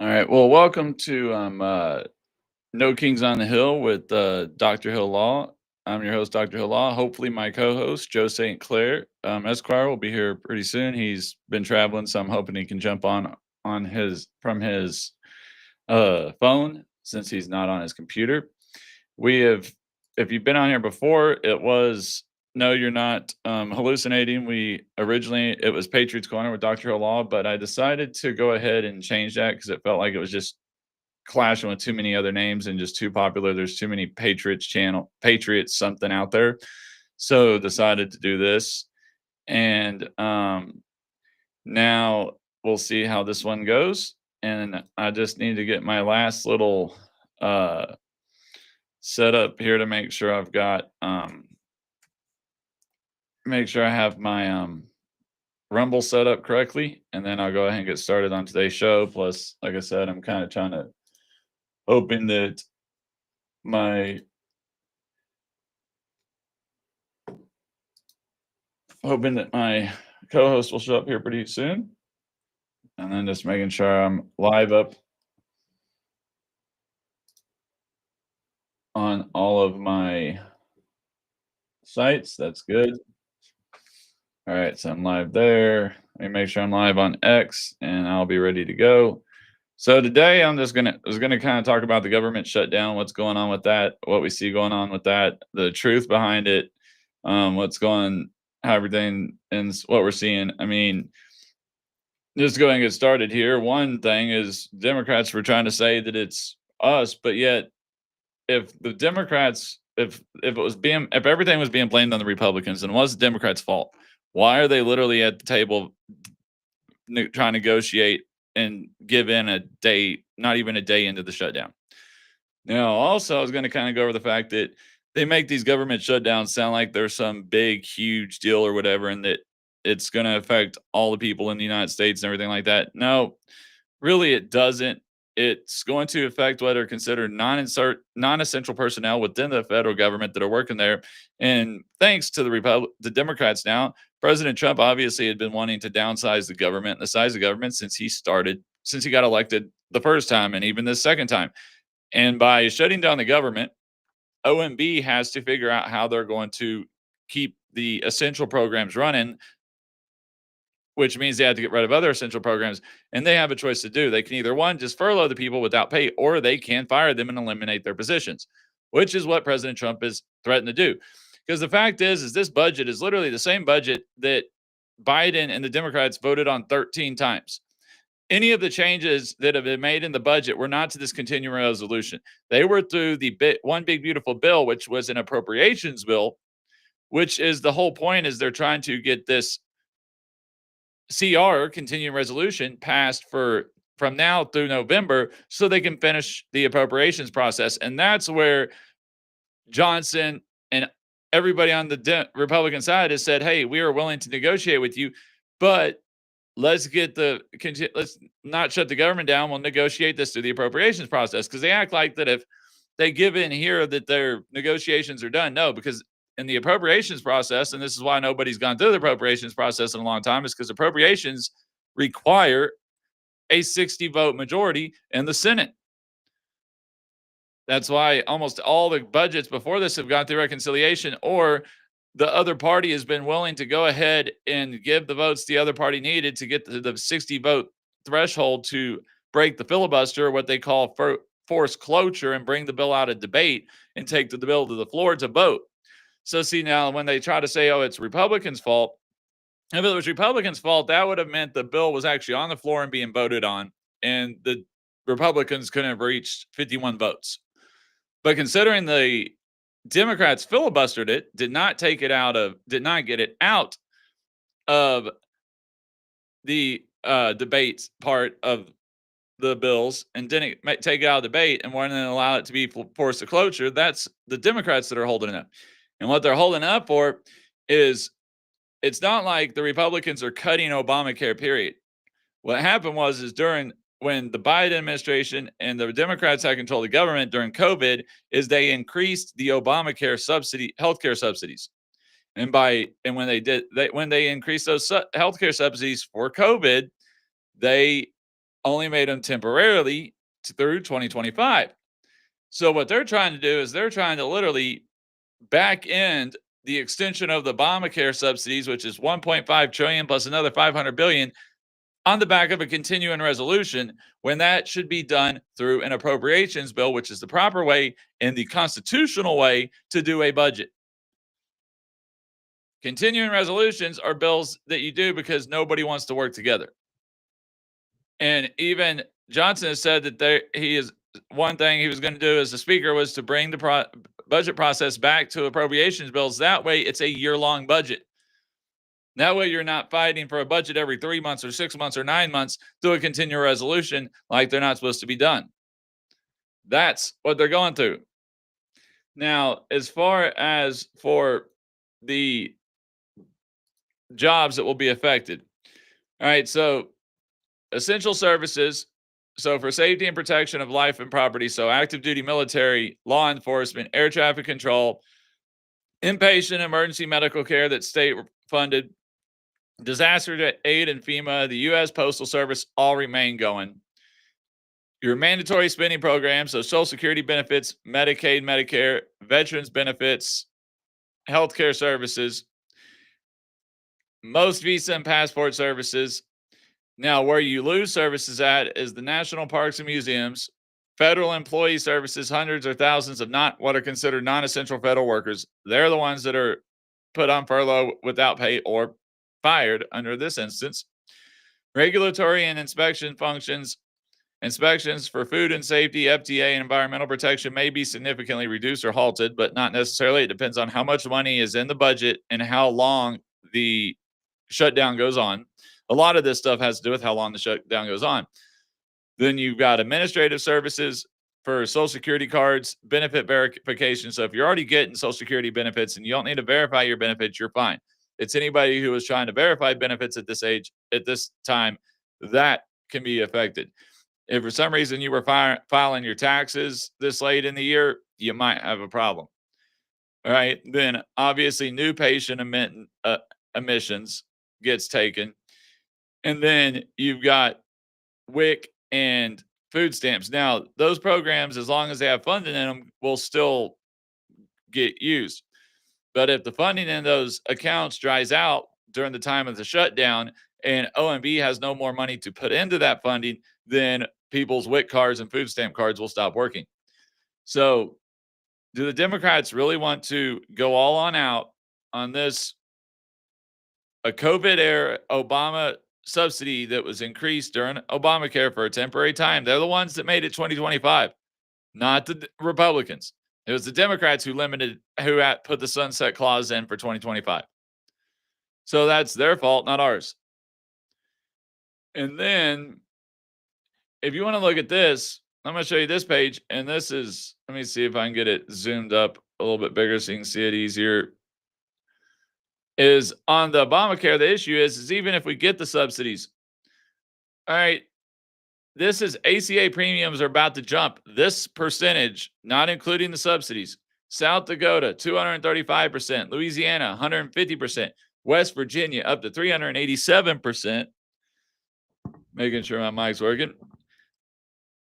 All right. Well, welcome to No Kings on the Hill with Dr. Hill Law. I'm your host, Dr. Hill Law. Hopefully, my co-host Joe St. Clair Esquire will be here pretty soon. He's been traveling, so I'm hoping he can jump on his from his phone since he's not on his computer. We have, if you've been on here before, it was no, you're not hallucinating. We originally it was Patriots Corner with Dr. Hill Law, but I decided to go ahead and change that because it felt like it was just clashing with too many other names and just too popular. There's too many Patriots something out there. So decided to do this. And now we'll see how this one goes. And I just need to get my last little uh setup here to make sure I have my Rumble set up correctly, and then I'll go ahead and get started on today's show. Plus, like I said, I'm kind of trying to hoping that my hoping that my co-host will show up here pretty soon, and then just making sure I'm live up on all of my sites. That's good. All right, so I'm live there. Let me make sure I'm live on X, and I'll be ready to go. So today I'm just gonna kind of talk about the government shutdown, what's going on with that, what we see going on with that, the truth behind it, what's going, how everything and what we're seeing. I mean, just go ahead and get started here. One thing is Democrats were trying to say that it's us, but yet if the Democrats, if everything was being blamed on the Republicans and it was the Democrats' fault, why are they literally at the table trying to negotiate and give in a day, not even a day into the shutdown? Now, also, I was going to kind of go over the fact that they make these government shutdowns sound like they're some big, huge deal or whatever, and that it's going to affect all the people in the United States and everything like that. No, really, it doesn't. It's going to affect what are considered non-essential personnel within the federal government that are working there. And thanks to the Democrats now, President Trump obviously had been wanting to downsize the government and the size of government since he got elected the first time and even the second time. And by shutting down the government, OMB has to figure out how they're going to keep the essential programs running, which means they have to get rid of other essential programs. And they have a choice to do. They can either, one, just furlough the people without pay, or they can fire them and eliminate their positions, which is what President Trump is threatened to do. Because the fact is this budget is literally the same budget that Biden and the Democrats voted on 13 times. Any of the changes that have been made in the budget were not to this continuing resolution. They were through the one big beautiful bill, which was an appropriations bill, which is the whole point is they're trying to get this CR, continuing resolution, passed from now through November so they can finish the appropriations process. And that's where Johnson and everybody on the Republican side has said, hey, we are willing to negotiate with you, but let's not shut the government down. We'll negotiate this through the appropriations process, because they act like that if they give in here that their negotiations are done. No, because in the appropriations process, and this is why nobody's gone through the appropriations process in a long time, is because appropriations require a 60 vote majority in the Senate. That's why almost all the budgets before this have gone through reconciliation, or the other party has been willing to go ahead and give the votes the other party needed to get to the 60 vote threshold to break the filibuster, what they call forced cloture, and bring the bill out of debate and take the bill to the floor to vote. So see, now when they try to say, oh, it's Republicans' fault, if it was Republicans' fault, that would have meant the bill was actually on the floor and being voted on, and the Republicans couldn't have reached 51 votes. But considering the Democrats filibustered it, did not get it out of the debates part of the bills, and didn't take it out of debate and wanted to allow it to be forced to cloture. That's the Democrats that are holding it up. And what they're holding up for is, it's not like the Republicans are cutting Obamacare, period. What happened is when the Biden administration and the Democrats had control of the government during COVID, is they increased the Obamacare healthcare subsidies. And when they increased those healthcare subsidies for COVID, they only made them temporarily through 2025. So what they're trying to do is they're trying to literally back end the extension of the Obamacare subsidies, which is 1.5 trillion plus another 500 billion on the back of a continuing resolution when that should be done through an appropriations bill, which is the proper way and the constitutional way to do a budget. Continuing resolutions are bills that you do because nobody wants to work together. And even Johnson has said that he is one thing he was going to do as a speaker was to bring the budget process back to appropriations bills. That way, it's a year-long budget. That way, you're not fighting for a budget every 3 months or 6 months or 9 months through a continuing resolution like they're not supposed to be done. That's what they're going through. Now, as far as for the jobs that will be affected, all right, so essential services. So, for safety and protection of life and property, so active duty military, law enforcement, air traffic control, inpatient emergency medical care that's state funded, disaster aid and FEMA, the U.S. Postal Service all remain going. Your mandatory spending programs, so Social Security benefits, Medicaid, Medicare, veterans benefits, healthcare services, most visa and passport services. Now, where you lose services at is the national parks and museums, federal employee services, hundreds or thousands of not what are considered non-essential federal workers. They're the ones that are put on furlough without pay or fired under this instance. Regulatory and inspection functions, inspections for food and safety, FDA, and environmental protection may be significantly reduced or halted, but not necessarily. It depends on how much money is in the budget and how long the shutdown goes on. A lot of this stuff has to do with how long the shutdown goes on. Then you've got administrative services for Social Security cards, benefit verification. So if you're already getting Social Security benefits and you don't need to verify your benefits, you're fine. It's anybody who is trying to verify benefits at this age, at this time, that can be affected. If for some reason you were filing your taxes this late in the year, you might have a problem. All right. Then obviously new patient emissions gets taken. And then you've got WIC and food stamps. Now, those programs, as long as they have funding in them, will still get used. But if the funding in those accounts dries out during the time of the shutdown and OMB has no more money to put into that funding, then people's WIC cards and food stamp cards will stop working. So, do the Democrats really want to go all on out on this, a COVID era Obama subsidy that was increased during Obamacare for a temporary time? They're the ones that made it 2025, not the Republicans. It was the Democrats who put the sunset clause in for 2025. So that's their fault, not ours. And then if you want to look at this, I'm going to show you this page. And this is, let me see if I can get it zoomed up a little bit bigger so you can see it easier. Is on the Obamacare, the issue is even if we get the subsidies, all right, this is ACA premiums are about to jump. This percentage, not including the subsidies, South Dakota, 235%, Louisiana, 150%, West Virginia, up to 387%. Making sure my mic's working.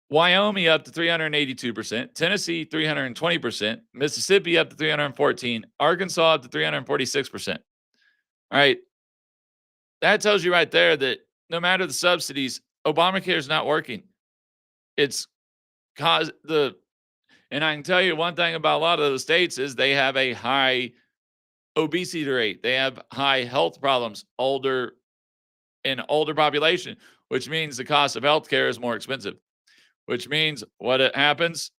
Wyoming up to 382%, Tennessee 320%, Mississippi up to 314%, Arkansas up to 346%. All right. That tells you right there that no matter the subsidies, Obamacare is not working. It's and I can tell you one thing about a lot of the states is they have a high obesity rate. They have high health problems, older population, which means the cost of healthcare is more expensive, which means what it happens,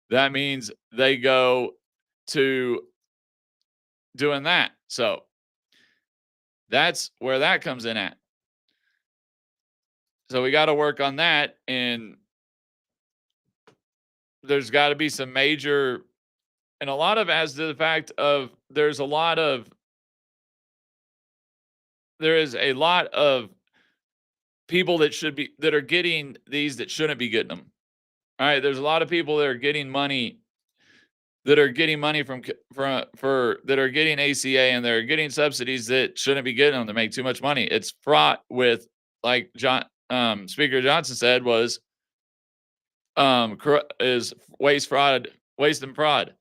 that means they go to doing that. So that's where that comes in at. So we got to work on that. And there's got to be some major, and a lot of as to the fact of there is a lot of people that are getting these that shouldn't be getting them. All right. There's a lot of people that are getting money that are getting ACA and they're getting subsidies that shouldn't be getting them to make too much money. It's fraught with, like Speaker Johnson said was is waste and fraud,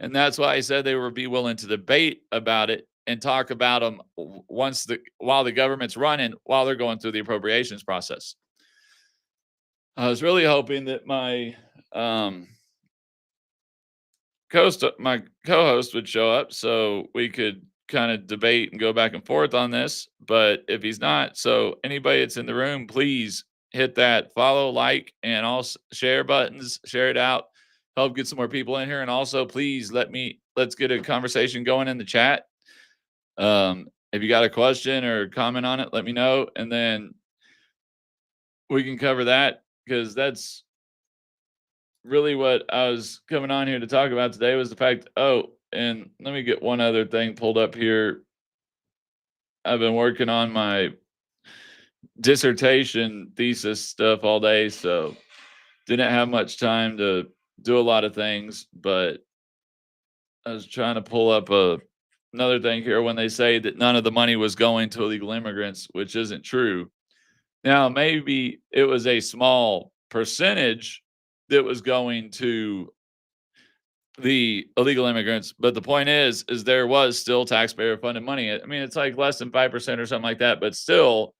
and that's why he said they would be willing to debate about it and talk about them while the government's running while they're going through the appropriations process. I was really hoping that um, my co-host would show up so we could kind of debate and go back and forth on this. But if he's not, so anybody that's in the room, please hit that follow, like, and also share buttons, share it out, help get some more people in here. And also, please let's get a conversation going in the chat. If you got a question or comment on it, let me know, and then we can cover that, because that's really what I was coming on here to talk about today, was the fact. Oh, and let me get one other thing pulled up here. I've been working on my dissertation thesis stuff all day, so didn't have much time to do a lot of things, but I was trying to pull up another thing here when they say that none of the money was going to illegal immigrants, which isn't true. Now, maybe it was a small percentage that was going to the illegal immigrants, but the point is there was still taxpayer funded money. I mean, it's like less than 5% or something like that, but still,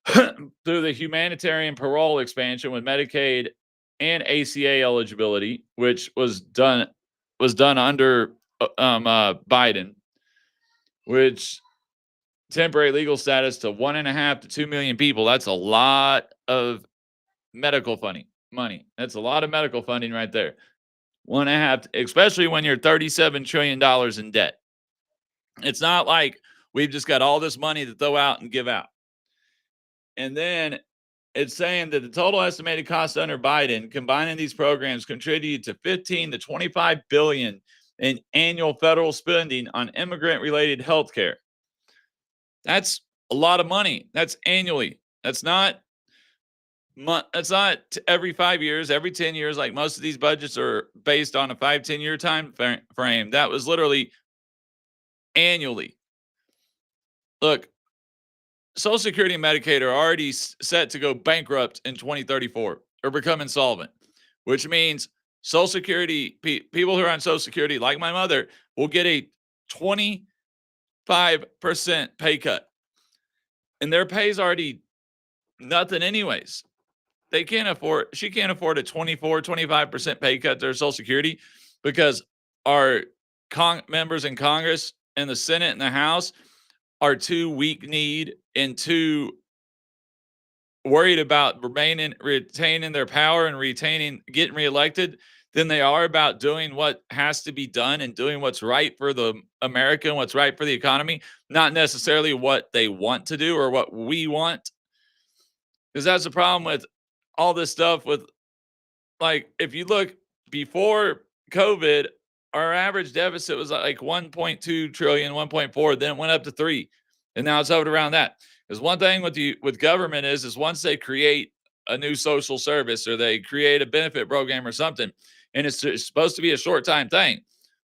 through the humanitarian parole expansion with Medicaid and ACA eligibility, which was done under Biden, which temporary legal status to 1.5 to 2 million people. That's a lot of medical funding money. That's a lot of medical funding right there. 1.5, especially when you're $37 trillion in debt. It's not like we've just got all this money to throw out and give out. And then it's saying that the total estimated cost under Biden, combining these programs, contributed to 15 to 25 billion in annual federal spending on immigrant-related health care. That's a lot of money. That's annually. That's not every 5 years, every 10 years, like most of these budgets are based on a 5-10 year time frame. That was literally annually. Look, Social Security and Medicaid are already set to go bankrupt in 2034 or become insolvent, which means Social Security people who are on Social Security, like my mother, will get a 25% pay cut, and their pay is already nothing anyways. She can't afford a 25% pay cut to her Social Security, because our members in Congress and the Senate and the House are too weak-kneed and too worried about retaining their power and getting reelected than they are about doing what has to be done and doing what's right for the America and what's right for the economy, not necessarily what they want to do or what we want. Because that's the problem with all this stuff with, like, if you look before COVID, our average deficit was like 1.2 trillion, 1.4, then it went up to 3, and now it's hovered around that. Because one thing with government is once they create a new social service or they create a benefit program or something, and it's supposed to be a short time thing,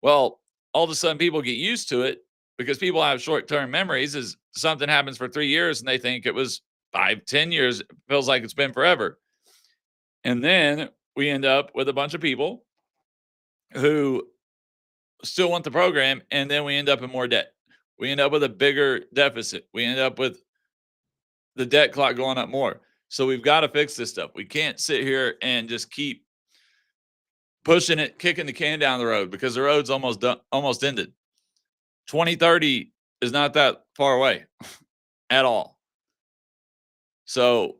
well, all of a sudden people get used to it because people have short-term memories. Is something happens for 3 years and they think it was 5-10 years. It feels like it's been forever. And then we end up with a bunch of people who still want the program, and then we end up in more debt. We end up with a bigger deficit. We end up with the debt clock going up more. So we've got to fix this stuff. We can't sit here and just keep pushing it, kicking the can down the road, because the road's almost done, almost ended. 2030 is not that far away at all. So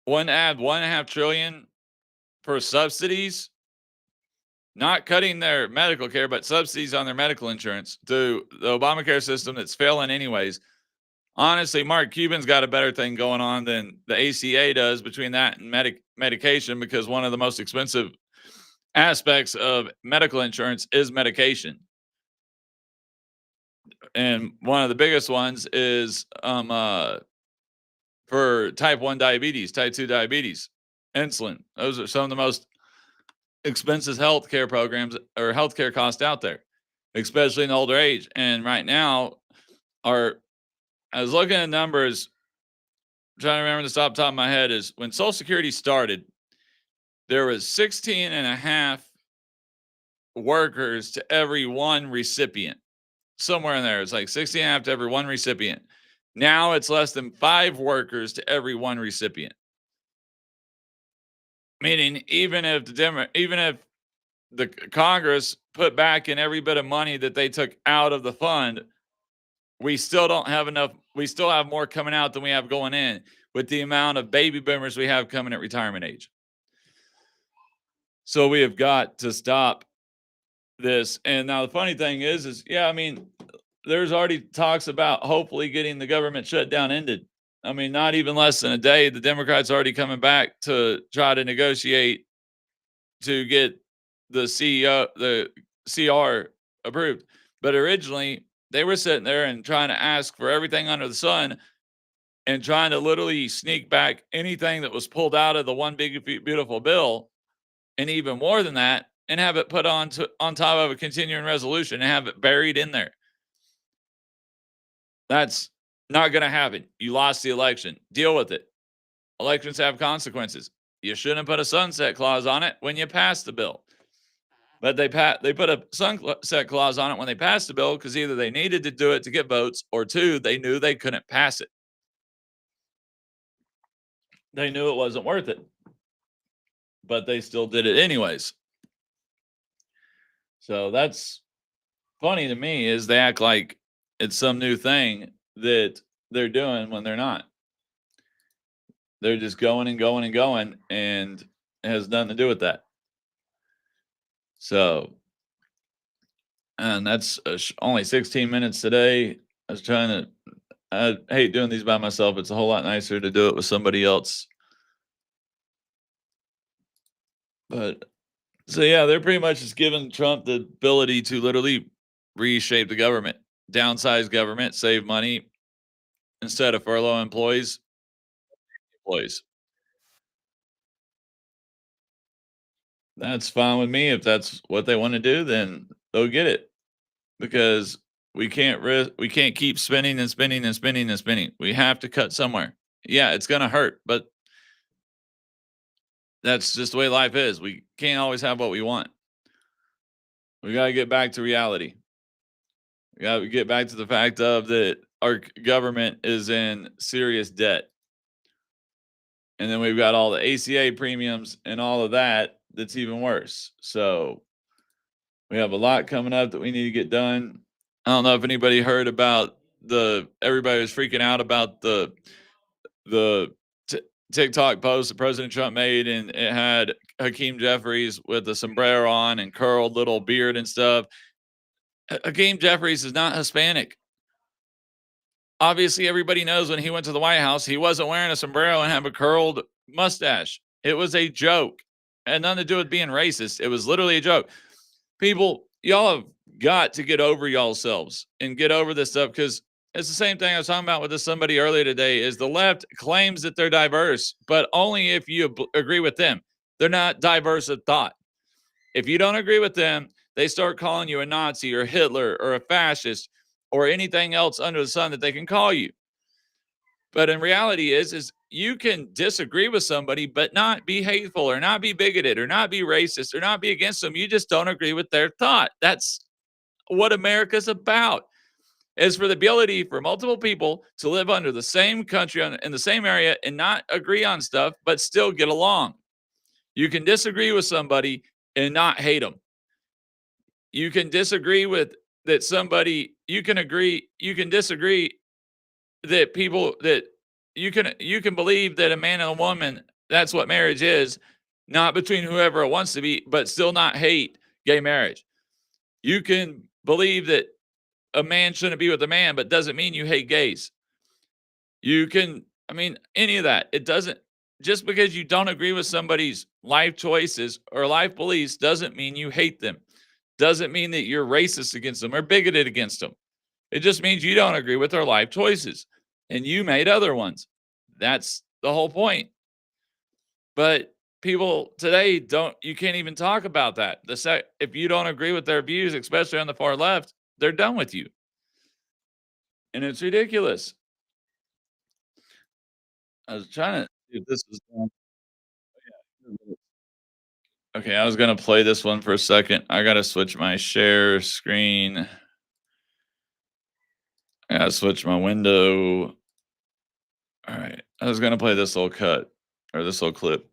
add 1.5 trillion for subsidies, not cutting their medical care, but subsidies on their medical insurance to the Obamacare system that's failing anyways. Honestly, Mark Cuban's got a better thing going on than the ACA does between that and medication, because one of the most expensive aspects of medical insurance is medication. And one of the biggest ones is for type 1 diabetes, type 2 diabetes, insulin. Those are some of the most expensive healthcare programs or healthcare costs out there, especially in older age. And right now, I was looking at numbers trying to remember this off the top of my head, is when Social Security started, there was 16 and a half workers to every one recipient. Somewhere in there, it's like 16 and a half to every one recipient. Now it's less than 5 workers to every one recipient. Meaning, even if the Congress put back in every bit of money that they took out of the fund, we still don't have enough. We still have more coming out than we have going in with the amount of baby boomers we have coming at retirement age. So we have got to stop this. And now the funny thing is yeah, I mean, there's already talks about hopefully getting the government shutdown ended. I mean, not even less than a day, the Democrats already coming back to try to negotiate to get the CR approved. But originally, they were sitting there and trying to ask for everything under the sun and trying to literally sneak back anything that was pulled out of the one big beautiful bill, and even more than that, and have it put on top of a continuing resolution and have it buried in there. That's not going to happen. You lost the election. Deal with it. Elections have consequences. You shouldn't put a sunset clause on it when you pass the bill. But they put a sunset clause on it when they passed the bill because either they needed to do it to get votes, or 2, they knew they couldn't pass it. They knew it wasn't worth it, but they still did it anyways. So that's funny to me, is they act like it's some new thing that they're doing when they're not. They're just going and going and going, and it has nothing to do with that. So, and that's only 16 minutes today. I hate doing these by myself. It's a whole lot nicer to do it with somebody else. But so yeah, they're pretty much just giving Trump the ability to literally reshape the government, downsize government, save money, instead of furlough employees. That's fine with me. If that's what they want to do, then they'll get it, because we can't keep spending and spending and spending and spending. We have to cut somewhere. Yeah, it's going to hurt, but that's just the way life is. We can't always have what we want. We got to get back to reality. We got to get back to the fact of that our government is in serious debt. And then we've got all the ACA premiums and all of that that's even worse. So we have a lot coming up that we need to get done. I don't know if anybody heard about everybody was freaking out about the TikTok post that President Trump made, and it had Hakeem Jeffries with a sombrero on and curled little beard and stuff. Hakeem Jeffries is not Hispanic. Obviously, everybody knows when he went to the White House, he wasn't wearing a sombrero and have a curled mustache. It was a joke. It had nothing to do with being racist. It was literally a joke. People, y'all have got to get over y'all selves and get over this stuff, because it's the same thing I was talking about with somebody earlier today. Is the left claims that they're diverse, but only if you agree with them. They're not diverse of thought. If you don't agree with them, they start calling you a Nazi or Hitler or a fascist or anything else under the sun that they can call you. But in reality is you can disagree with somebody, but not be hateful or not be bigoted or not be racist or not be against them. You just don't agree with their thought. That's what America's about, is for the ability for multiple people to live under the same country in the same area and not agree on stuff, but still get along. You can disagree with somebody and not hate them. You can disagree with that somebody, you can disagree that people that you can believe that a man and a woman, that's what marriage is, not between whoever it wants to be, but still not hate gay marriage. You can believe that a man shouldn't be with a man, but doesn't mean you hate gays. You can, I mean, any of that. It doesn't, just because you don't agree with somebody's life choices or life beliefs doesn't mean you hate them. Doesn't mean that you're racist against them or bigoted against them. It just means you don't agree with their life choices and you made other ones. That's the whole point. But people today you can't even talk about that. If you don't agree with their views, especially on the far left, they're done with you. And it's ridiculous. I was trying to see if this was going. Okay, I was gonna play this one for a second. I gotta switch my share screen. I gotta switch my window. All right. I was gonna play this little cut or this little clip.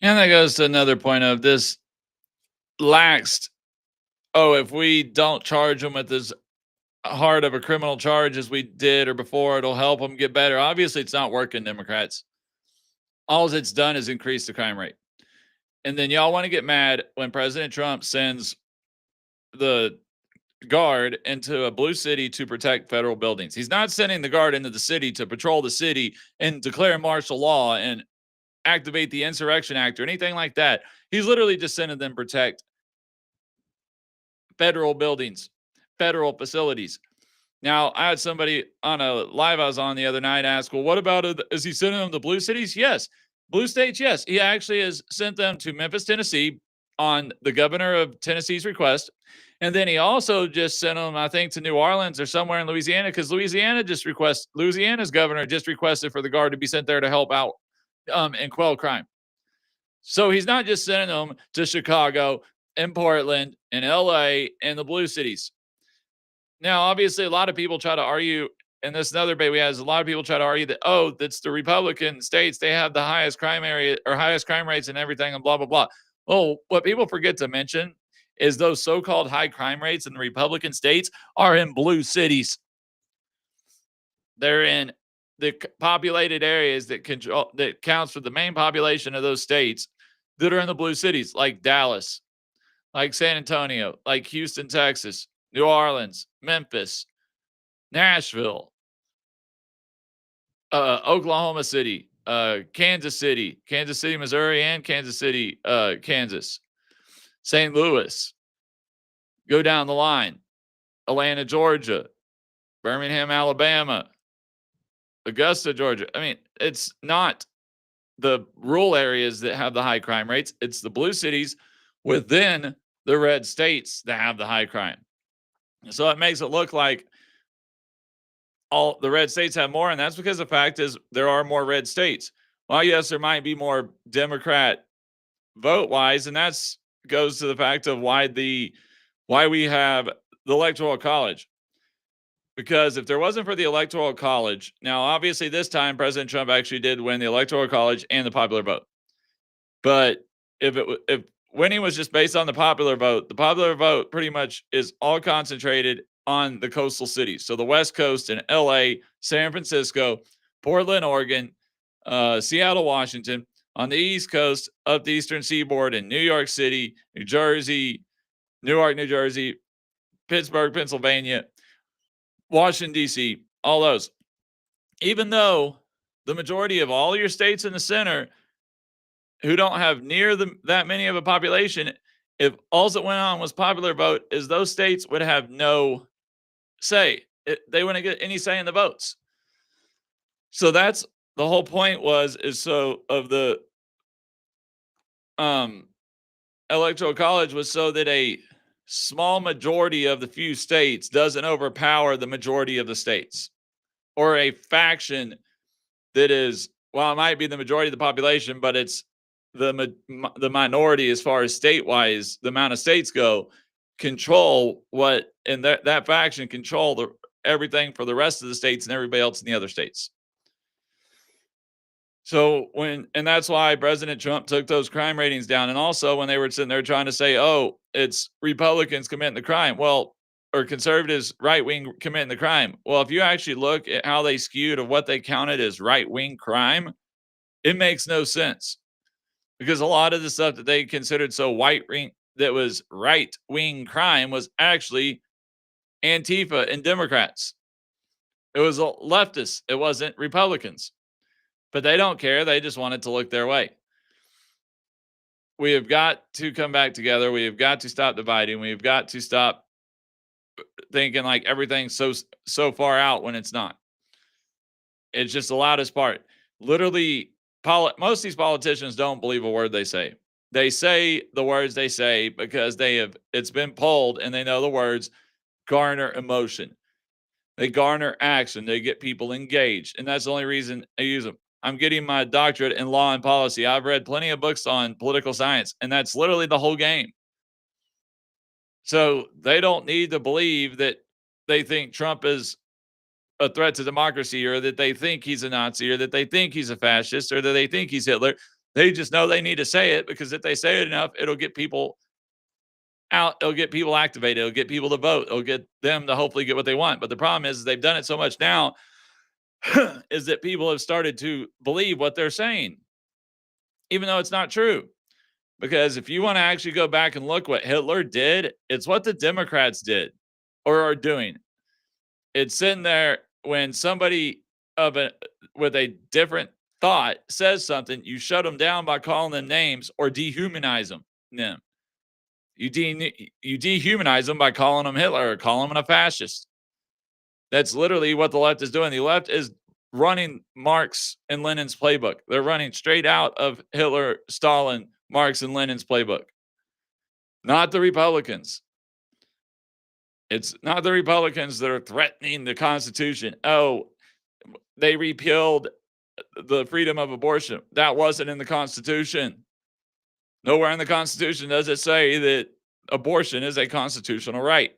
And that goes to another point of this laxed. Oh, if we don't charge them with as hard of a criminal charge as we did or before, it'll help them get better. Obviously, it's not working, Democrats. All it's done is increase the crime rate. And then y'all want to get mad when President Trump sends the guard into a blue city to protect federal buildings. He's not sending the guard into the city to patrol the city and declare martial law and activate the Insurrection Act or anything like that. He's literally just sending them protect federal buildings, federal facilities. Now, I had somebody on a live I was on the other night ask, well, what about it? Is he sending them to blue cities? Yes. Blue states? Yes. He actually has sent them to Memphis, Tennessee, on the governor of Tennessee's request. And then he also just sent them, I think, to New Orleans or somewhere in Louisiana, because Louisiana's governor just requested for the guard to be sent there to help out and quell crime. So he's not just sending them to Chicago and Portland and LA and the blue cities. Now, obviously, a lot of people try to argue, and this another debate we had is a lot of people try to argue that, oh, that's the Republican states. They have the highest crime area or highest crime rates and everything and blah, blah, blah. Well, what people forget to mention is those so-called high crime rates in the Republican states are in blue cities. They're in the populated areas that counts for the main population of those states that are in the blue cities, like Dallas, like San Antonio, like Houston, Texas, New Orleans, Memphis, Nashville, Oklahoma City, Kansas City, Missouri, and Kansas City, Kansas, St. Louis. Go down the line. Atlanta, Georgia, Birmingham, Alabama, Augusta, Georgia. I mean, it's not the rural areas that have the high crime rates. It's the blue cities within the red states that have the high crime. So it makes it look like all the red states have more, and that's because the fact is there are more red states. Well, yes, there might be more Democrat vote-wise, and that's goes to the fact of why we have the Electoral College. Because if there wasn't for the Electoral College, now obviously this time President Trump actually did win the Electoral College and the popular vote. But if winning was just based on the popular vote pretty much is all concentrated on the coastal cities. So the West Coast and LA, San Francisco, Portland, Oregon, Seattle, Washington. On the East Coast, up the Eastern Seaboard in New York City, New Jersey, Newark, New Jersey, Pittsburgh, Pennsylvania, Washington, D.C., all those. Even though the majority of all your states in the center who don't have near that many of a population, if all that went on was popular vote, is those states would have no say. They wouldn't get any say in the votes. So that's the whole point of the Electoral College was so that a small majority of the few states doesn't overpower the majority of the states, or a faction that is, well, it might be the majority of the population, but it's the minority as far as state-wise, the amount of states go, control what, and that faction control everything for the rest of the states and everybody else in the other states. So and that's why President Trump took those crime ratings down. And also when they were sitting there trying to say, oh, it's Republicans committing the crime. Well, or conservatives, right wing committing the crime. Well, if you actually look at how they skewed of what they counted as right wing crime, it makes no sense, because a lot of the stuff that they considered so that was right wing crime was actually Antifa and Democrats. It was leftists. It wasn't Republicans. But they don't care. They just want it to look their way. We have got to come back together. We have got to stop dividing. We have got to stop thinking like everything's so far out when it's not. It's just the loudest part. Literally, most of these politicians don't believe a word they say. They say the words they say because it's been polled and they know the words garner emotion. They garner action. They get people engaged. And that's the only reason I use them. I'm getting my doctorate in law and policy. I've read plenty of books on political science, and that's literally the whole game. So they don't need to believe that they think Trump is a threat to democracy, or that they think he's a Nazi, or that they think he's a fascist, or that they think he's Hitler. They just know they need to say it, because if they say it enough, it'll get people out. It'll get people activated. It'll get people to vote. It'll get them to hopefully get what they want. But the problem is they've done it so much now is that people have started to believe what they're saying, even though it's not true. Because if you want to actually go back and look what Hitler did, it's what the Democrats did or are doing. It's sitting there when somebody with a different thought says something, you shut them down by calling them names or dehumanize them. You dehumanize them by calling them Hitler or calling them a fascist. That's literally what the left is doing. The left is running Marx and Lenin's playbook. They're running straight out of Hitler, Stalin, Marx, and Lenin's playbook. not the Republicans. It's not the Republicans that are threatening the Constitution. Oh, they repealed the freedom of abortion. That wasn't in the Constitution. Nowhere in the Constitution does it say that abortion is a constitutional right.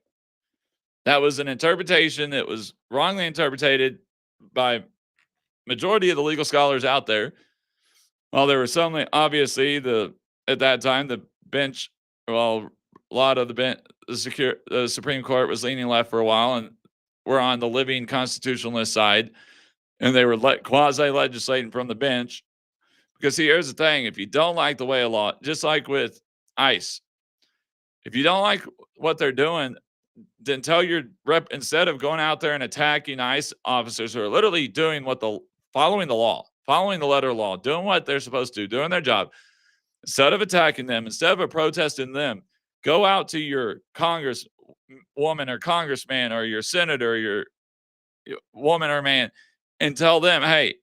That was an interpretation that was wrongly interpreted by majority of the legal scholars out there. While there were some, obviously, at that time the bench, well, a lot of the bench, the Supreme Court was leaning left for a while, and we're on the living constitutionalist side, and they were quasi legislating from the bench. Because see, here's the thing: if you don't like the way a law, just like with ICE, if you don't like what they're doing, then tell your rep, instead of going out there and attacking ICE officers who are literally doing following the law, following the letter of law, doing what they're supposed to, doing their job. Instead of attacking them, instead of protesting them, go out to your congresswoman or congressman or your senator or your woman or man and tell them, hey,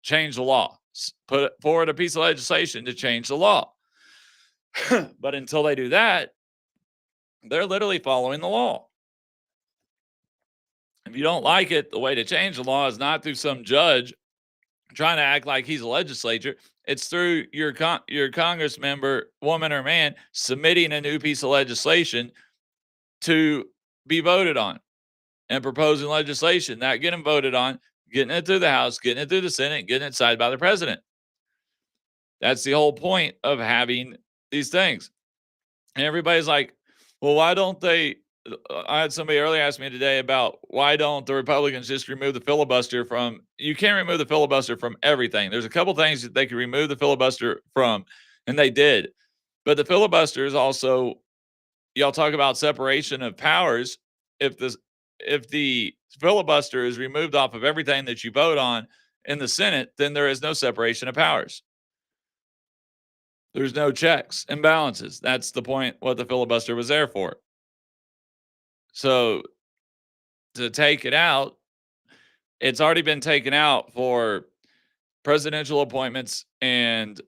change the law. Put forward a piece of legislation to change the law. But until they do that, they're literally following the law. If you don't like it, the way to change the law is not through some judge trying to act like he's a legislature. It's through your Congress member, woman or man, submitting a new piece of legislation to be voted on and proposing legislation, not getting voted on, getting it through the House, getting it through the Senate, getting it signed by the president. That's the whole point of having these things. And everybody's like, well, why don't they? I had somebody earlier ask me today about why don't the Republicans just remove the filibuster from, you can't remove the filibuster from everything. There's a couple things that they could remove the filibuster from, and they did. But the filibuster is also, y'all talk about separation of powers. If the filibuster is removed off of everything that you vote on in the Senate, then there is no separation of powers. There's no checks and balances. That's the point, what the filibuster was there for. So to take it out, it's already been taken out for presidential appointments and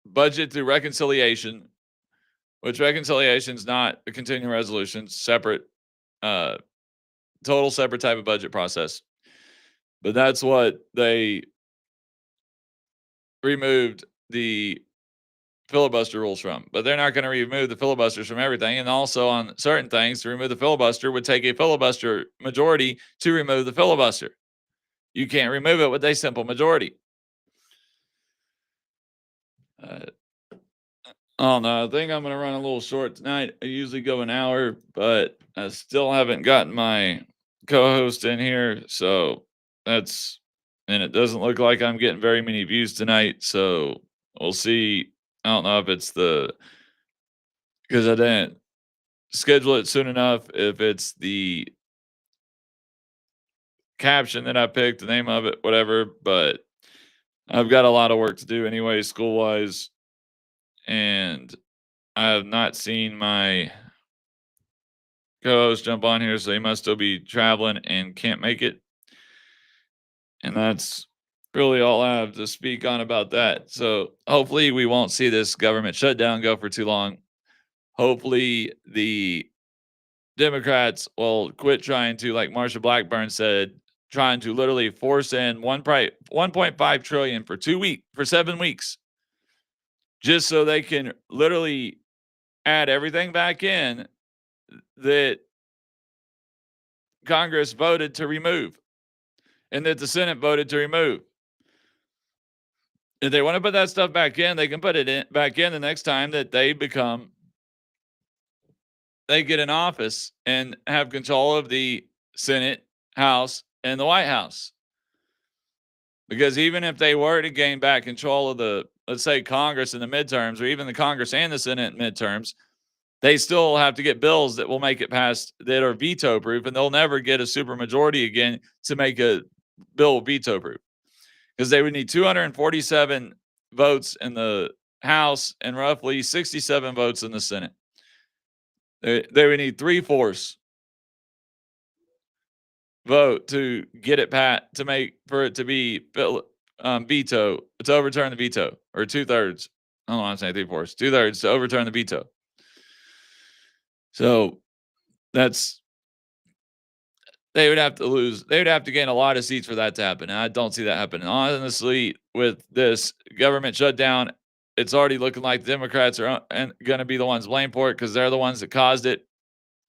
budget through reconciliation, which reconciliation is not a continuing resolution, separate, total separate type of budget process. But that's what they removed the filibuster rules from. But they're not going to remove the filibusters from everything. And also on certain things, to remove the filibuster would take a filibuster majority to remove the filibuster. You can't remove it with a simple majority. I don't know. I think I'm going to run a little short tonight. I usually go an hour, but I still haven't gotten my co-host in here. So and it doesn't look like I'm getting very many views tonight. So we'll see. I don't know if it's because I didn't schedule it soon enough, if it's the caption that I picked, the name of it, whatever. But I've got a lot of work to do anyway, school wise. And I have not seen my co-host jump on here, so he must still be traveling and can't make it. And that's really all I have to speak on about that. So hopefully we won't see this government shutdown go for too long. Hopefully the Democrats will quit trying to, like Marsha Blackburn said, trying to literally force in 1.5 trillion for 7 weeks, just so they can literally add everything back in that Congress voted to remove and that the Senate voted to remove. If they want to put that stuff back in, they can put it back in the next time that they get in office and have control of the Senate, House, and the White House. Because even if they were to gain back control of the, let's say, Congress in the midterms, or even the Congress and the Senate midterms, they still have to get bills that will make it past, that are veto proof, and they'll never get a supermajority again to make a bill veto proof, because they would need 247 votes in the House and roughly 67 votes in the Senate. They would need 3/4 vote to get it for it to be veto, to overturn the veto, or 2/3. I don't want to say 3/4, 2/3 to overturn the veto. So that's they would have to lose. They would have to gain a lot of seats for that to happen. And I don't see that happening. Honestly, with this government shutdown, it's already looking like the Democrats are going to be the ones blamed for it because they're the ones that caused it.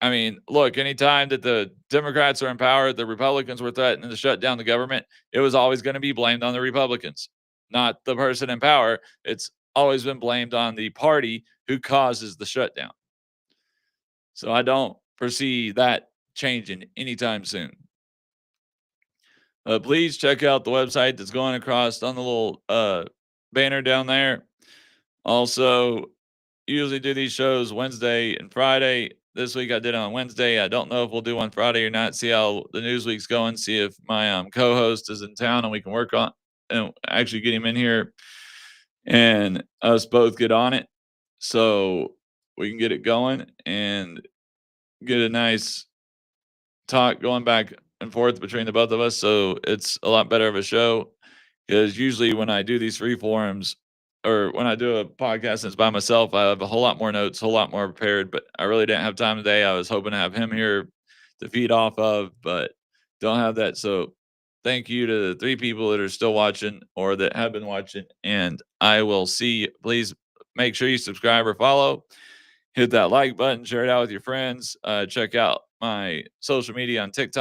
I mean, look, anytime that the Democrats are in power, the Republicans were threatening to shut down the government, it was always going to be blamed on the Republicans, not the person in power. It's always been blamed on the party who causes the shutdown. So I don't foresee that changing anytime soon. Please check out the website that's going across on the little banner down there. Also, usually do these shows Wednesday and Friday. This week I did it on Wednesday. I don't know if we'll do one Friday or not. See how the news week's going. See if my co-host is in town and we can work on and actually get him in here and us both get on it so we can get it going and get a nice talk going back and forth between the both of us. So it's a lot better of a show because usually when I do these free forums or when I do a podcast that's by myself, I have a whole lot more notes, a whole lot more prepared, but I really didn't have time today. I was hoping to have him here to feed off of, but don't have that. So thank you to the 3 people that are still watching or that have been watching. And I will see. Please make sure you subscribe or follow. Hit that like button, share it out with your friends. Check out my social media on TikTok.